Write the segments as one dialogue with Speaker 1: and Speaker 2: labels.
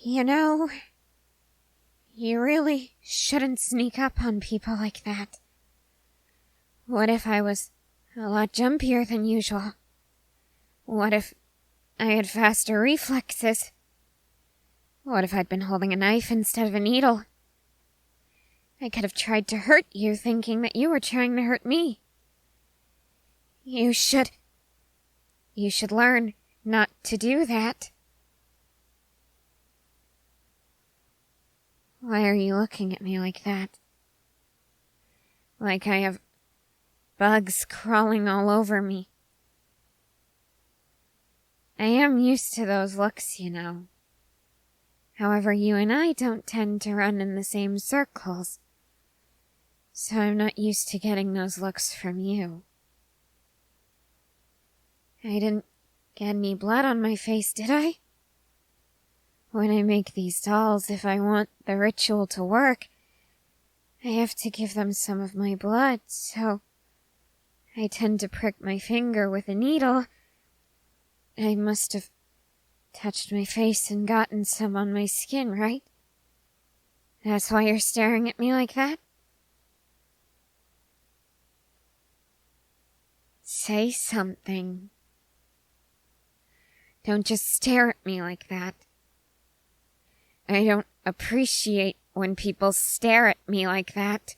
Speaker 1: You know, you really shouldn't sneak up on people like that. What if I was a lot jumpier than usual? What if I had faster reflexes? What if I'd been holding a knife instead of a needle? I could have tried to hurt you thinking that you were trying to hurt me. You should learn not to do that. Why are you looking at me like that? Like I have bugs crawling all over me. I am used to those looks, you know. However, you and I don't tend to run in the same circles, so I'm not used to getting those looks from you. I didn't get any blood on my face, did I? When I make these dolls, if I want the ritual to work, I have to give them some of my blood, so I tend to prick my finger with a needle. I must have touched my face and gotten some on my skin, right? That's why you're staring at me like that? Say something. Don't just stare at me like that. I don't appreciate when people stare at me like that.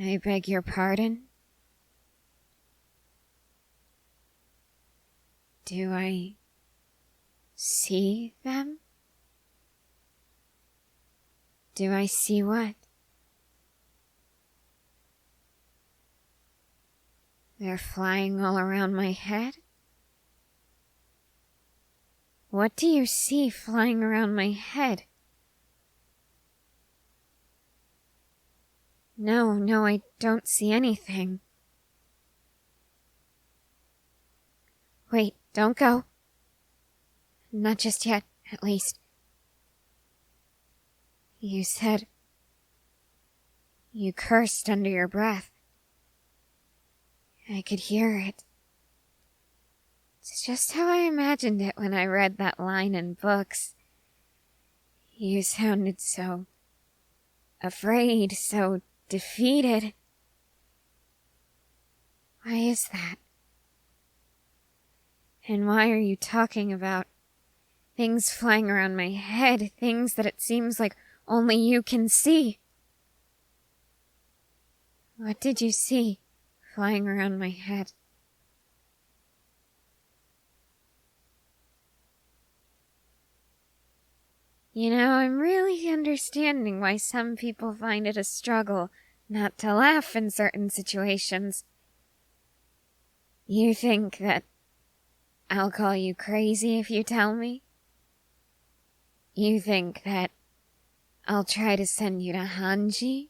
Speaker 1: I beg your pardon? Do I see them? Do I see what? They're flying all around my head? What do you see flying around my head? No, I don't see anything. Wait, don't go. Not just yet, at least. You said... You cursed under your breath. I could hear it. It's just how I imagined it when I read that line in books. You sounded so... afraid, so defeated. Why is that? And why are you talking about things flying around my head, things that it seems like only you can see? What did you see flying around my head? You know, I'm really understanding why some people find it a struggle not to laugh in certain situations. You think that I'll call you crazy if you tell me? You think that I'll try to send you to Hanji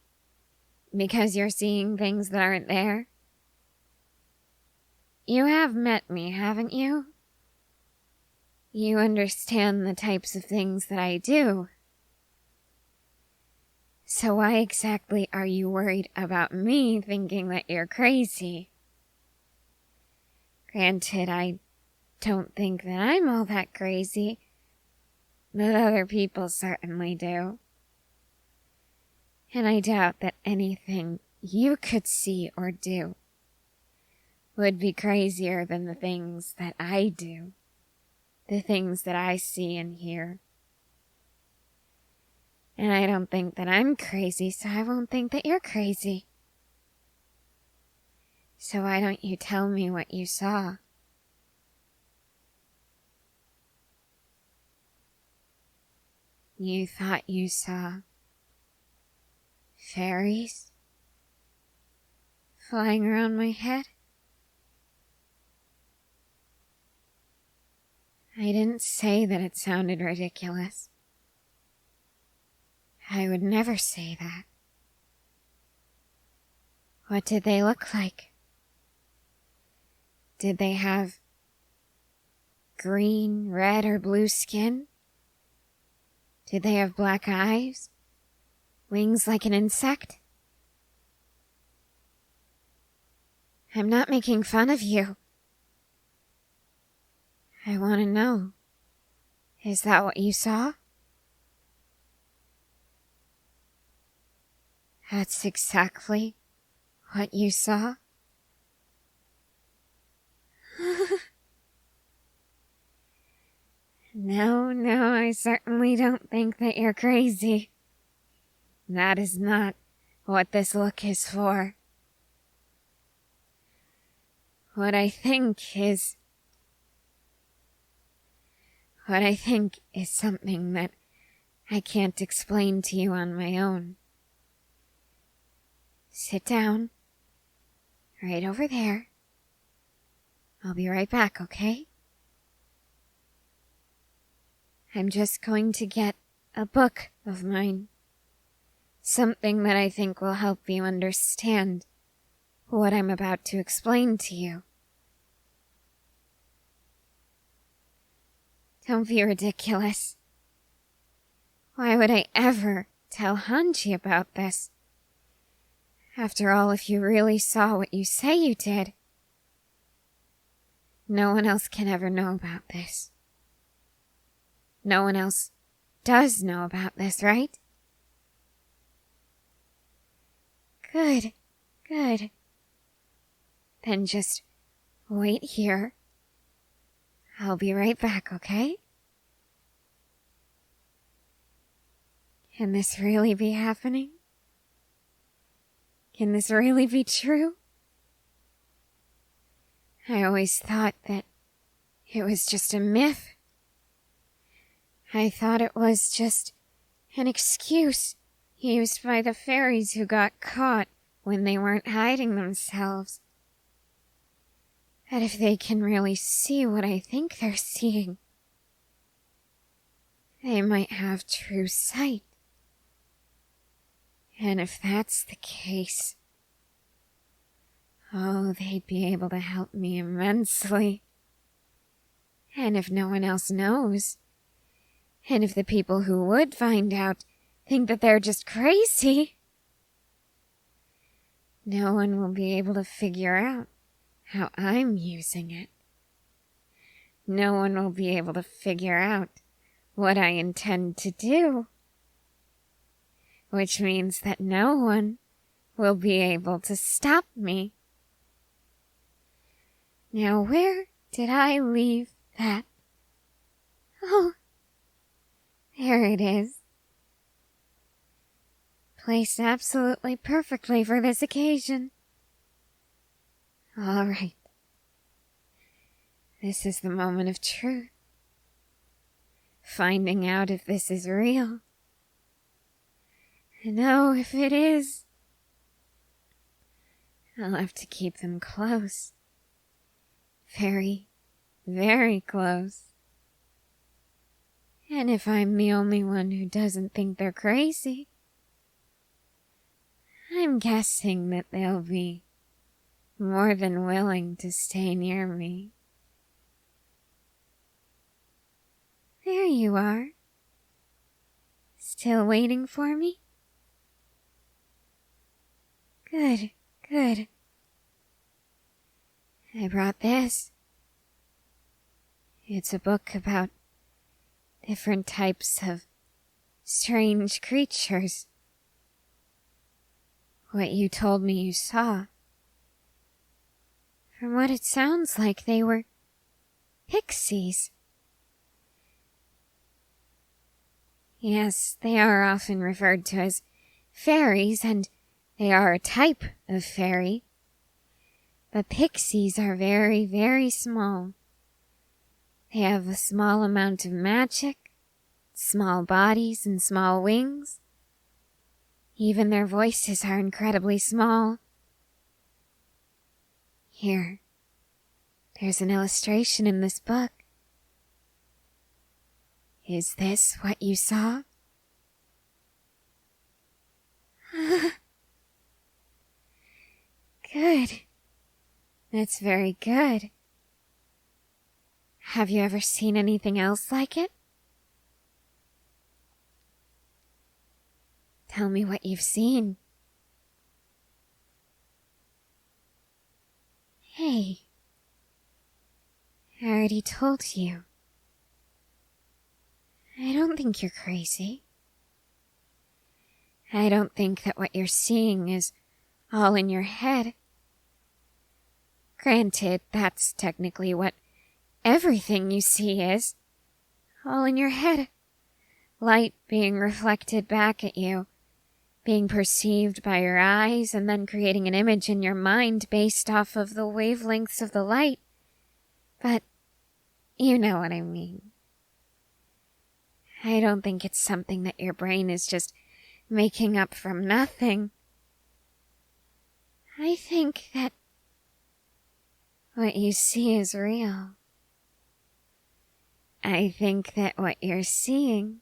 Speaker 1: because you're seeing things that aren't there? You have met me, haven't you? You understand the types of things that I do. So why exactly are you worried about me thinking that you're crazy? Granted, I don't think that I'm all that crazy, but other people certainly do. And I doubt that anything you could see or do would be crazier than the things that I do, the things that I see and hear. And I don't think that I'm crazy, so I won't think that you're crazy. So why don't you tell me what you saw? You thought you saw fairies flying around my head? I didn't say that it sounded ridiculous. I would never say that. What did they look like? Did they have green, red, or blue skin? Did they have black eyes? Wings like an insect? I'm not making fun of you. I want to know. Is that what you saw? That's exactly what you saw? No, I certainly don't think that you're crazy. That is not what this look is for. What I think is something that I can't explain to you on my own. Sit down. Right over there. I'll be right back, okay? I'm just going to get a book of mine. Something that I think will help you understand what I'm about to explain to you. Don't be ridiculous. Why would I ever tell Hanji about this? After all, if you really saw what you say you did, no one else can ever know about this. No one else does know about this, right? Good. Then just wait here. I'll be right back, okay? Can this really be happening? Can this really be true? I always thought that it was just a myth. I thought it was just an excuse used by the fairies who got caught when they weren't hiding themselves. That if they can really see what I think they're seeing, they might have true sight. And if that's the case, oh, they'd be able to help me immensely. And if no one else knows, and if the people who would find out think that they're just crazy, no one will be able to figure out how I'm using it. No one will be able to figure out what I intend to do. Which means that no one will be able to stop me. Now where did I leave that? Oh, there it is. Placed absolutely perfectly for this occasion. All right. This is the moment of truth. Finding out if this is real. And oh, if it is, I'll have to keep them close. Very, very close. And if I'm the only one who doesn't think they're crazy, I'm guessing that they'll be more than willing to stay near me. There you are. Still waiting for me? Good. I brought this. It's a book about different types of strange creatures. What you told me you saw. From what it sounds like, they were pixies. Yes, they are often referred to as fairies, and they are a type of fairy. But pixies are very, very small. They have a small amount of magic, small bodies and small wings. Even their voices are incredibly small. Here, there's an illustration in this book. Is this what you saw? Good. That's very good. Have you ever seen anything else like it? Tell me what you've seen. Hey. Are already told you. I don't think you're crazy. I don't think that what you're seeing is all in your head. Granted, that's technically what everything you see is. All in your head. Light being reflected back at you, being perceived by your eyes, and then creating an image in your mind based off of the wavelengths of the light. But you know what I mean. I don't think it's something that your brain is just making up from nothing. I think that what you see is real. I think that what you're seeing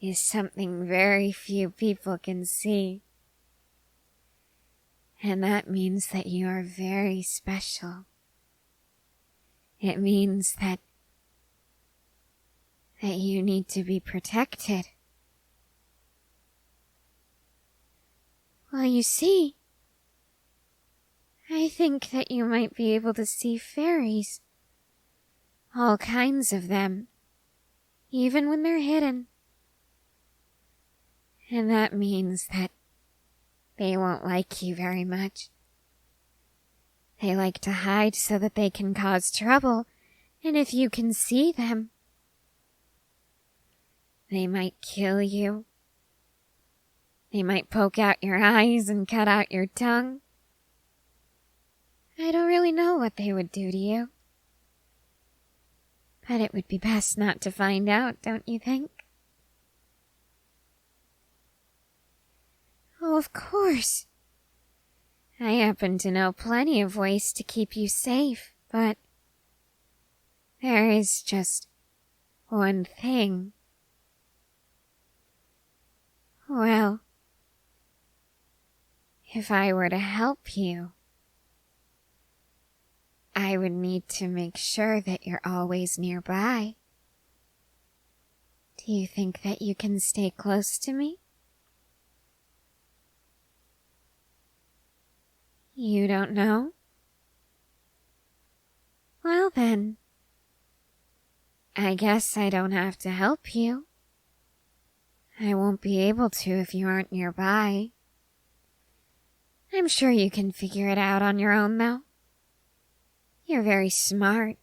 Speaker 1: is something very few people can see. And that means that you are very special. It means that you need to be protected. Well, you see, I think that you might be able to see fairies. All kinds of them, even when they're hidden. And that means that they won't like you very much. They like to hide so that they can cause trouble, and if you can see them, they might kill you. They might poke out your eyes and cut out your tongue. I don't really know what they would do to you. But it would be best not to find out, don't you think? Oh, of course. I happen to know plenty of ways to keep you safe, but there is just one thing. Well, if I were to help you, I would need to make sure that you're always nearby. Do you think that you can stay close to me? You don't know? Well then, I guess I don't have to help you. I won't be able to if you aren't nearby. I'm sure you can figure it out on your own, though. You're very smart.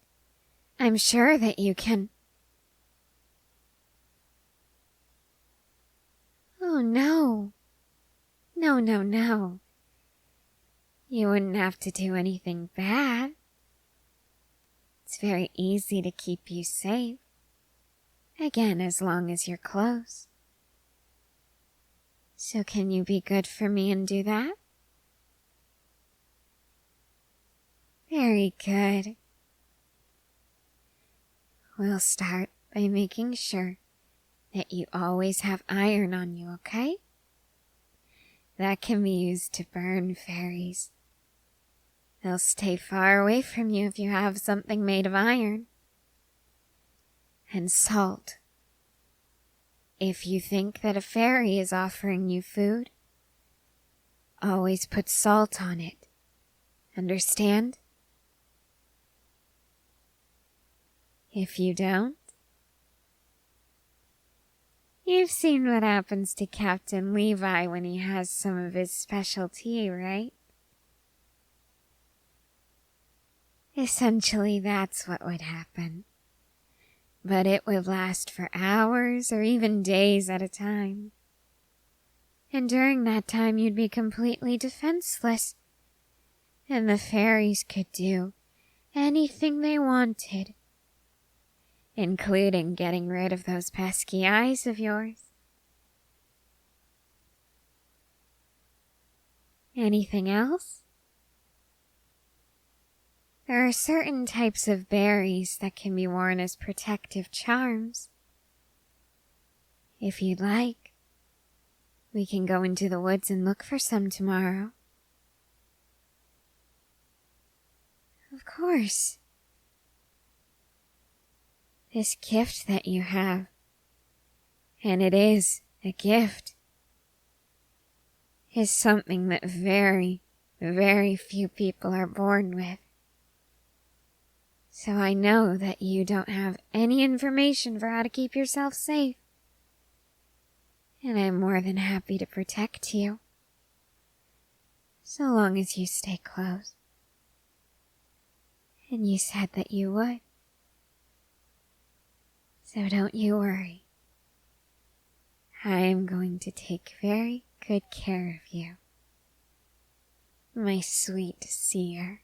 Speaker 1: I'm sure that you can. Oh, no. No. You wouldn't have to do anything bad. It's very easy to keep you safe. Again, as long as you're close. So can you be good for me and do that? Very good. We'll start by making sure that you always have iron on you, okay? That can be used to burn fairies. They'll stay far away from you if you have something made of iron. And salt. If you think that a fairy is offering you food, always put salt on it. Understand? If you don't, you've seen what happens to Captain Levi when he has some of his special tea, right? Essentially, that's what would happen. But it would last for hours or even days at a time. And during that time, you'd be completely defenseless. And the fairies could do anything they wanted, including getting rid of those pesky eyes of yours. Anything else? There are certain types of berries that can be worn as protective charms. If you'd like, we can go into the woods and look for some tomorrow. Of course. This gift that you have, and it is a gift, is something that very, very few people are born with. So I know that you don't have any information for how to keep yourself safe. And I'm more than happy to protect you. So long as you stay close. And you said that you would. So don't you worry. I am going to take very good care of you. My sweet seer.